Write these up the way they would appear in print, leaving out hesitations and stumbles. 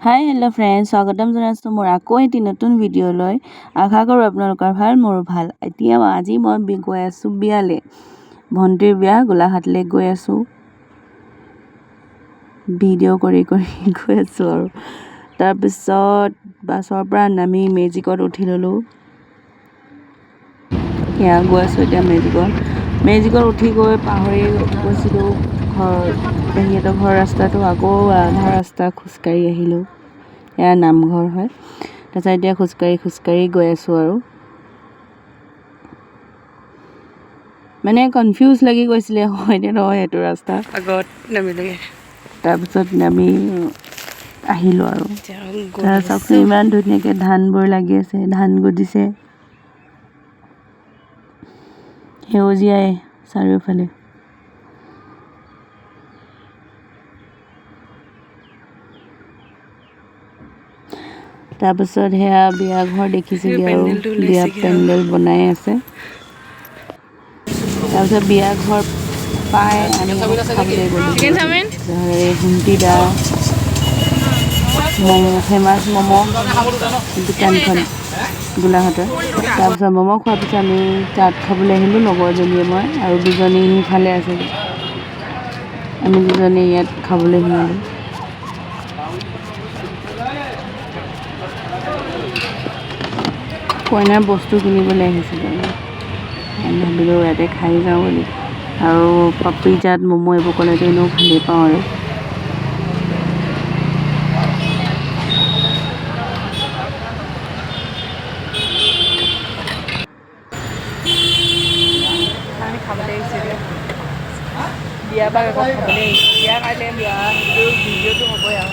Hi hello' friends, স্বাগতম জনাইছোঁ মোৰ আকৌ এটি নতুন ভিডিঅ'লৈ। আশা কৰোঁ আপোনালোকৰ ভাল, মোৰো ভাল। আজি মই গৈ আছোঁ বিয়ালৈ। ভণ্টিৰ বিয়া, গোলাঘাটলৈ গৈ আছোঁ। ভিডিঅ' কৰি গৈ আছোঁ আৰু তাৰপিছত বাছৰ পৰা নামি মেজিকত উঠি ল'লোঁ। সেয়া গৈ আছোঁ এতিয়া মেজিকত উঠি গৈ পাহৰি গৈছিলোঁ পেহীহঁতৰ ঘৰ ৰাস্তাটো, আকৌ আধা ৰাস্তা খোজকাঢ়ি আহিলোঁ। এয়া নামঘৰ হয়। তাৰপিছত এতিয়া খোজকাঢ়ি গৈ আছোঁ আৰু মানে কনফিউজ লাগি গৈছিলে, হয়নে নহয় সেইটো ৰাস্তা। আগত নামিলোগে, তাৰপিছত নামি আহিলোঁ আৰু চাওকচোন ইমান ধুনীয়াকৈ ধানবোৰ লাগি আছে, ধান গজিছে সেউজীয়াই চাৰিওফালে। তাৰপিছত সেয়া বিয়া ঘৰ দেখিছেগৈ আৰু বিয়া পেণ্ডেল বনাই আছে। তাৰপিছত বিয়া ঘৰ পাই আমি খাবলৈ গ'লোঁ হুমটি দা ফেমাছ ম'ম' দোকানখন গোলাঘাটৰ। তাৰপিছত ম'ম' খোৱাৰ পিছত আমি চাট খাবলৈ আহিলোঁ, লগৰজনীয়ে মই আৰু দুজনী সিফালে আছে, আমি দুজনী ইয়াত খাবলৈ সোমালোঁ। কইনাৰ বস্তু কিনিবলৈ আহিছিলোঁ, আমি ভাবিলোঁ ইয়াতে খাই যাওঁ বুলি। আৰু পাপৰি চাট ম'ম' এইবোৰ ক'লেতো এনেও ভালেই পাওঁ আৰু আমি খাবলৈ আহিছিলোঁ বিয়া বা আকৌ খাবলৈ আহিছোঁ। বিয়া কাইলৈ বিয়া ভিডিঅ'টো হ'বই আৰু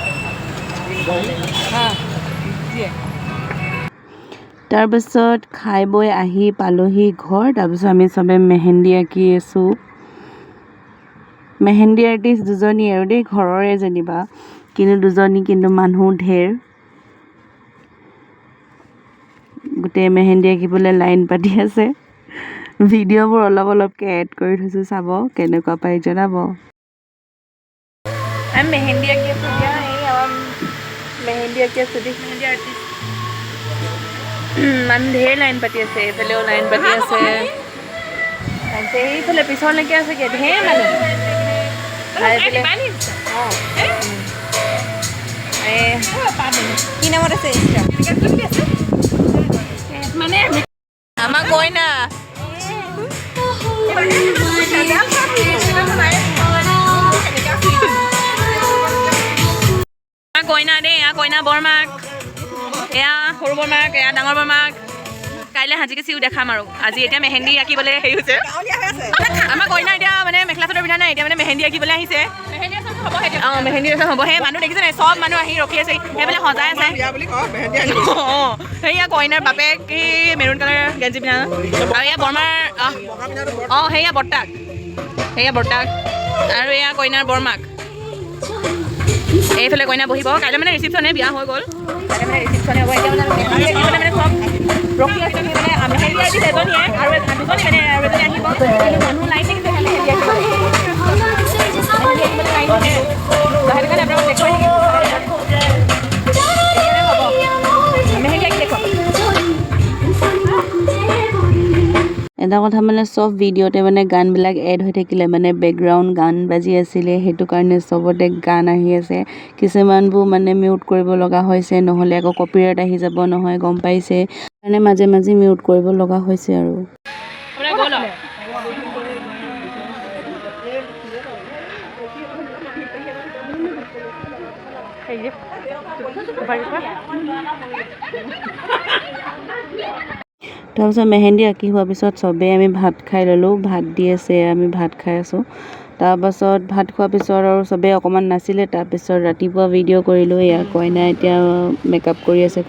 তাৰপিছত খাই বৈ আহি পালোহি ঘৰ। তাৰপিছত আমি চবে মেহেন্দি আঁকি আছোঁ। মেহেন্দি আৰ্টিষ্ট দুজনী আৰু দেই, ঘৰৰে যেনিবা, কিন্তু দুজনী, কিন্তু মানুহ ঢেৰ। গোটেই মেহেন্দি আঁকিবলৈ লাইন পাতি আছে। ভিডিঅ'বোৰ অলপকৈ এড কৰি থৈছোঁ, চাব কেনেকুৱা পাই জনাব। আমি মেহেন্দি আঁকি আছোঁ দিয়া, এই আমাৰ মেহেন্দি আঁকি আছোঁ দেই, মেহেন্দি আৰ্টিষ্ট। মানুহ ঢেৰ লাইন পাতি আছে, এইফালেও লাইন পাতি আছে, তাৰপিছত এইফালে পিছলৈকে আছেগৈ ঢেৰ মানুহ। কি নামত আছে মানে আমাৰ কইনা কইনা দেই, এয়া কইনা বৰমাক, এয়া সৰু বৰমাক, এয়া ডাঙৰ বৰমাক। কাইলৈ সাজি কাচিও দেখাম আৰু আজি এতিয়া মেহেন্দি আঁকিবলৈ হেৰি হৈছে। আমাৰ কইনা এতিয়া মানে মেখেলা চাদৰ পিন্ধা নাই, এতিয়া মানে মেহেন্দি আঁকিবলৈ আহিছে। অঁ, মেহেন্দি ৰচম হ'ব। সেই মানুহ দেখিছে নাই, চব মানুহ আহি ৰখি আছে, সেইফালে সজাই আছে। অঁ, সেয়া কইনাৰ বাপেক কি মেৰুণ কালাৰ গেঞ্জি পিন্ধা, আৰু এয়া বৰমাৰ অঁ সেয়া বৰ্তাক আৰু এয়া কইনাৰ বৰমাক। এইফালে কইনা বহিব। কাইলৈ মানে ৰিচিপশ্যনে, বিয়া হৈ গ'ল, কাইলৈ মানে ৰিচিপশ্যনে হ'ব। এতিয়া মানে চব ৰখি আছে, মানে মেহেন্দি আৰ্টিষ্ট এজনীয়ে আৰু দুজনী মানে আৰু এজনী আহিব, কিন্তু মানুহ লাইন দেখিছে খালি মেহেন্দি আঁকিবলৈ লাইন থাকে। সেইটো কাৰণে আপোনালোকক দেখুৱাই থাকিম। মেহেন্দি আঁকি দেখুৱাম। এটা কথা মানে চব ভিডিঅ'তে মানে গানবিলাক এড হৈ থাকিলে, মানে বেকগ্ৰাউণ্ড গান বাজি আছিলে, সেইটো কাৰণে চবতে গান আহি আছে। কিছুমানবোৰ মানে মিউট কৰিব লগা হৈছে, নহ'লে আকৌ কপিৰাইট আহি যাব নহয়, গম পাইছে, মানে মাজে মাজে মিউট কৰিব লগা হৈছে আৰু তাৰপিছত মেহেন্দি আঁকি হোৱাৰ পিছত চবেই আমি ভাত খাই ল'লোঁ। ভাত দি আছে, আমি ভাত খাই আছোঁ। তাৰপাছত ভাত খোৱাৰ পিছত আৰু চবেই অকণমান নাছিলে। তাৰপিছত ৰাতিপুৱা ভিডিঅ' কৰিলোঁ। এয়া কইনা এতিয়া মেকআপ কৰি আছে।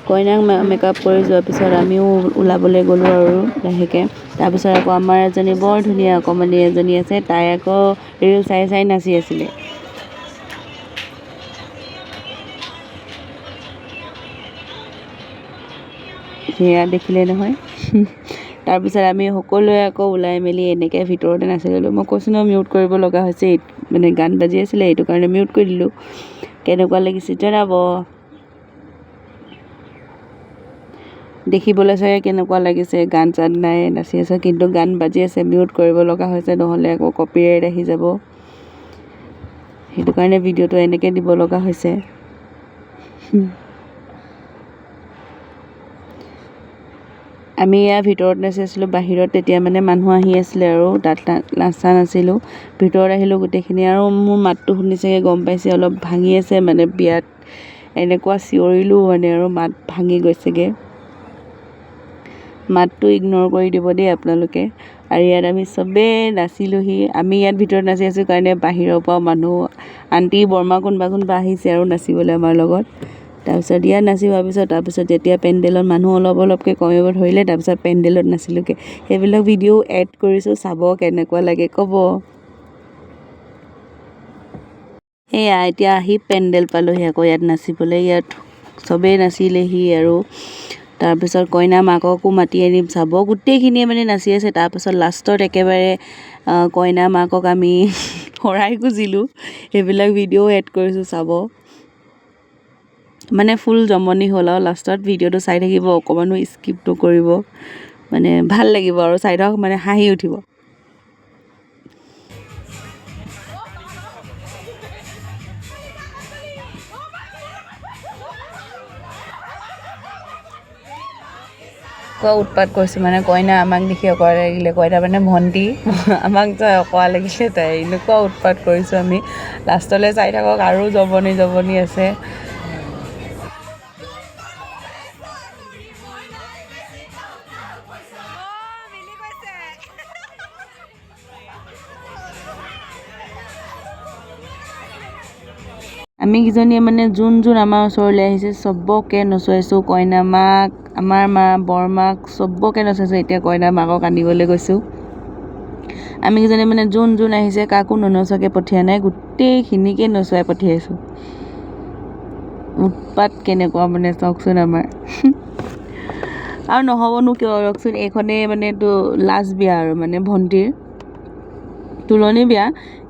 কইনাক মেকআপ কৰি যোৱাৰ পিছত আমিও ওলাবলৈ গ'লোঁ আৰু লাহেকৈ। তাৰপিছত আকৌ আমাৰ এজনী বৰ ধুনীয়া অকণমানি এজনী আছে, তাই আকৌ ৰিল চাই নাচি আছিলে। সেয়া দেখিলে নহয়। তাৰপিছত আমি সকলোৱে আকৌ ওলাই মেলি এনেকৈ ভিতৰতে নাচি ল'লোঁ। মই কৈছোঁ ন মিউট কৰিব লগা হৈছে, মানে গান বাজি আছিলে এইটো কাৰণে মিউট কৰি দিলোঁ। কেনেকুৱা লাগিছে জনাব, দেখিবলৈ চাগে কেনেকুৱা লাগিছে। গান চান নাই, নাচি আছে, কিন্তু গান বাজি আছে, মিউট কৰিব লগা হৈছে, নহ'লে আকৌ কপিৰাইট আহি যাব। সেইটো কাৰণে ভিডিঅ'টো এনেকৈ দিব লগা হৈছে। আমি ইয়াৰ ভিতৰত নাচি আছিলোঁ, বাহিৰত তেতিয়া মানে মানুহ আহি আছিলে আৰু তাত নাচা নাছিলোঁ। ভিতৰত আহিলোঁ গোটেইখিনি, আৰু মোৰ মাতটো শুনিছেগৈ গম পাইছে, অলপ ভাঙি আছে মানে বিয়াত এনেকুৱা চিঞৰিলোঁ মানে আৰু মাত ভাঙি গৈছেগৈ। মাতটো ইগন'ৰ কৰি দিব দেই আপোনালোকে। আৰু ইয়াত আমি চবেই নাচিলোঁহি। আমি ইয়াত ভিতৰত নাচি আছোঁ কাৰণে বাহিৰৰ পৰা মানুহ আণ্টি বৰমা কোনোবা আহিছে আৰু নাচিবলৈ আমাৰ লগত। তাৰপিছত ইয়াত নাচি হোৱাৰ পিছত যেতিয়া পেণ্ডেলত মানুহ অলপকৈ কমিব ধৰিলে, তাৰপিছত পেণ্ডেলত নাচিলোঁগৈ। সেইবিলাক ভিডিঅ' এড কৰিছোঁ, চাব কেনেকুৱা লাগে ক'ব। এয়া এতিয়া আহি পেণ্ডেল পালোঁহি আকৌ ইয়াত নাচিবলৈ। ইয়াত চবেই নাচিলেহি আৰু তাৰপিছত কইনা মাককো মাতি আনিম চাব, গোটেইখিনিয়ে মানে নাচি আছে। তাৰপিছত লাষ্টত একেবাৰে কইনা মাকক আমি শৰাই খুজিলোঁ, সেইবিলাক ভিডিঅ' এড কৰিছোঁ চাব। মানে ফুল জমনি হ'ল আৰু লাষ্টত ভিডিঅ'টো চাই থাকিব, অকণমানো স্কিপ নকৰিব, মানে ভাল লাগিব আৰু চাই থাকক, মানে হাঁহি উঠিব। উৎপাত কৰিছোঁ মানে কইনা আমাক দেখি অকৰা লাগিলে, কইনা মানে ভণ্টি আমাক যে অকৰা লাগিলে তাই, এনেকুৱা উৎপাত কৰিছোঁ আমি। লাষ্টলৈ চাই থাকক, আৰু জমনি আছে। আমি কেইজনীয়ে মানে যোন আমাৰ ওচৰলৈ আহিছে চবকে নচুৱাইছোঁ, কইনা মাক, আমাৰ মা, বৰমাক চবকে নচুৱাইছোঁ। এতিয়া কইনা মাকক আনিবলৈ গৈছোঁ। আমি কেইজনীয়ে মানে যোন আহিছে কাকো ননচোৱাকৈ পঠিওৱা নাই, গোটেইখিনিকে নচুৱাই পঠিয়াইছোঁ। উৎপাত কেনেকুৱা মানে চাওকচোন আমাৰ। আৰু নহ'বনো কিয়, ৰকচোন, এইখনেই মানে এইটো লাষ্ট বিয়া আৰু মানে ভণ্টিৰ তুলনি বিয়া,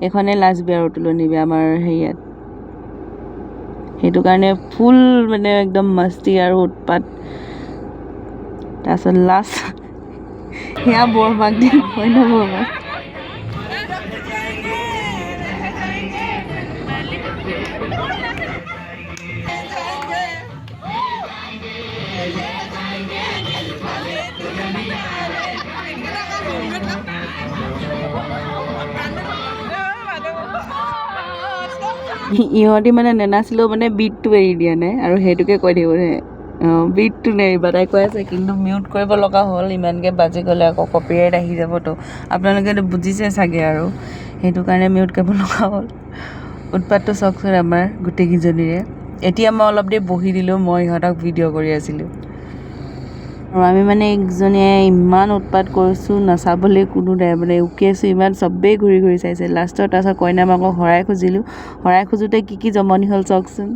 এইখনেই লাষ্ট বিয়া আৰু তুলনি বিয়া আমাৰ হেৰিয়াত। সেইটো কাৰণে ফুল মানে একদম মস্তি আৰু উৎপাত। তাৰপিছত লাষ্ট সেয়া বৰমাক দিয়ে, কইনা বৰমাক। ইহঁতি মানে নেনাচিলেও মানে বিটটো এৰি দিয়া নাই, আৰু সেইটোকে কৈ থাকিব বিটটো নেৰিবা, তাই কৈ আছে। কিন্তু মিউট কৰিব লগা হ'ল, ইমানকৈ বাজি গ'লে আকৌ কপিৰাইট আহি যাবতো, আপোনালোকেতো বুজিছে চাগে, আৰু সেইটো কাৰণে মিউট কৰিব লগা হ'ল। উৎপাতটো চাওকচোন আমাৰ গোটেইকেইজনীৰে। এতিয়া মই অলপ দেৰি বহি দিলোঁ, মই ইহঁতক ভিডিঅ' কৰি আছিলোঁ। আৰু আমি মানে একজনীয়ে ইমান উৎপাত কৰিছোঁ, নাচাবলৈ কোনো নাই, মানে উকি আছোঁ ইমান, চবেই ঘূৰি চাইছে। লাষ্টত তাৰপিছত কইনা মাকক শৰাই খুজিলোঁ। শৰাই খোজোঁতে কি জমনি হ'ল চাওকচোন।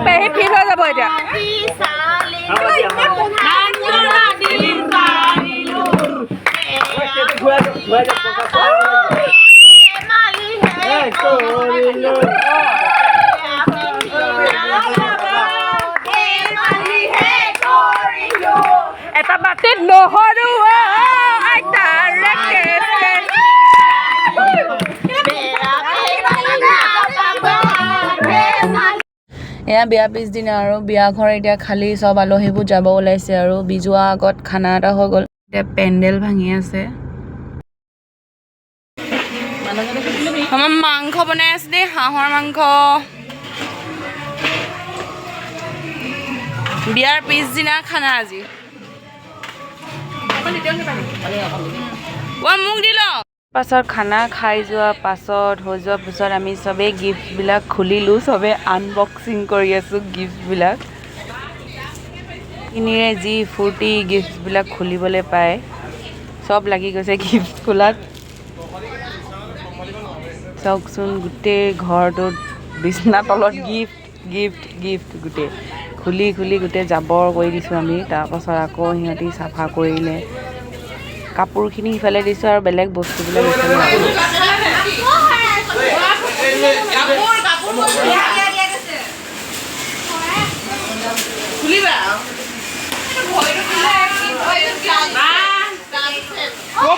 পেহী ফিট হৈ যাব এতিয়া। এটা বাতিত নহৰু এয়া বিয়া পিছদিনা আৰু বিয়া ঘৰ এতিয়া খালী, চব আলহীবোৰ যাব ওলাইছে আৰু বিজোৱা আগত খানা এটা হৈ গ'ল। এতিয়া পেণ্ডেল ভাঙি আছে। আমাৰ মাংস বনাই আছে দেই, হাঁহৰ মাংস। বিয়াৰ পিছদিনা খানা আজি। মোক দি ল পাছত খানা খাই যোৱা পাছত হৈ যোৱাৰ পিছত আমি চবেই গিফ্টবিলাক খুলিলোঁ চবেই আনবক্সিং কৰি আছোঁ গিফ্টবিলাক কিনিৰে যি ফূৰ্তি গিফ্টবিলাক খুলিবলৈ পায় চব লাগি গৈছে গিফ্ট খোলাত চাওকচোন গোটেই ঘৰটোত বিছনা তলত গিফ্ট গিফ্ট গিফ্ট গোটেই খুলি খুলি গোটেই জাবৰ কৰি দিছোঁ আমি তাৰপাছত আকৌ সিহঁতি চাফা কৰিলে কাপোৰখিনি সিফালে দিছোঁ আৰু বেলেগ বস্তুবিলাক ইফালে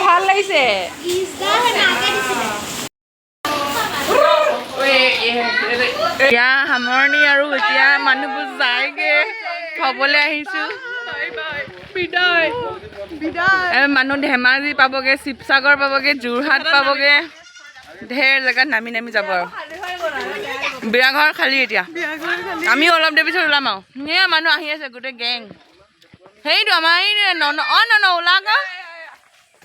ভাল লাগিছে এতিয়া সামৰণি আৰু এতিয়া মানুহবোৰ যায়গে থবলৈ আহিছোঁ মানুহ ধেমাজি পাবগে শিৱসাগৰ পাবগে যোৰহাট পাবগে ঢেৰ জেগাত নামি নামি যাব আৰু বিয়াঘৰ খালী এতিয়া আমিও অলপ দেৰি পিছত ওলাম আৰু ধুনীয়া মানুহ আহি আছে গোটেই গেং সেইটো আমাৰ এই ন ওলা আকৌ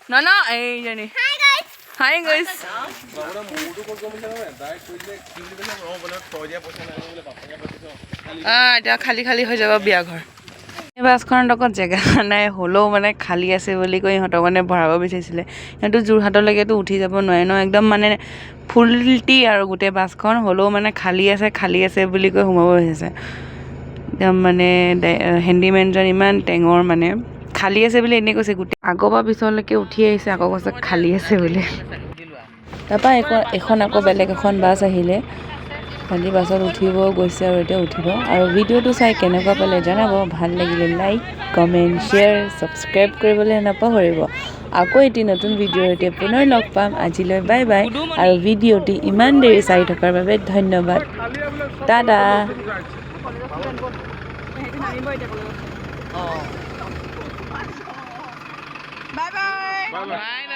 ন এইজনী হাই গাইছ এতিয়া খালী খালী হৈ যাব বিয়াঘৰ এই বাছখনত অকল জেগা নাই হ'লেও মানে খালী আছে বুলি কৈ ইহঁতক মানে ভৰাব বিচাৰিছিলে সিহঁতো যোৰহাটলৈকেতো উঠি যাব নোৱাৰে ন একদম মানে ফুলটি আৰু গোটেই বাছখন হ'লেও মানে খালী আছে বুলি কৈ সোমাব বিচাৰিছে একদম মানে হেণ্ডিমেনজন ইমান টেঙৰ মানে খালী আছে বুলি এনেই কৈছে গোটেই আগৰ পৰা পিছলৈকে উঠি আহিছে আকৌ কৈছে খালী আছে বুলি তাৰপৰা এখন আকৌ বেলেগ এখন বাছ আহিলে খালী বাছত উঠিব গৈছে আৰু এতিয়া উঠিব আৰু ভিডিঅ'টো চাই কেনেকুৱা পালে জনাব ভাল লাগিলে লাইক কমেণ্ট শ্বেয়াৰ ছাবস্ক্ৰাইব কৰিবলৈ নাপাহৰিব আকৌ এটি নতুন ভিডিঅ'ৰ সৈতে পুনৰ লগ পাম আজিলৈ বাই বাই আৰু ভিডিঅ'টি ইমান দেৰি চাই থকাৰ বাবে ধন্যবাদ টাটা বাই বাই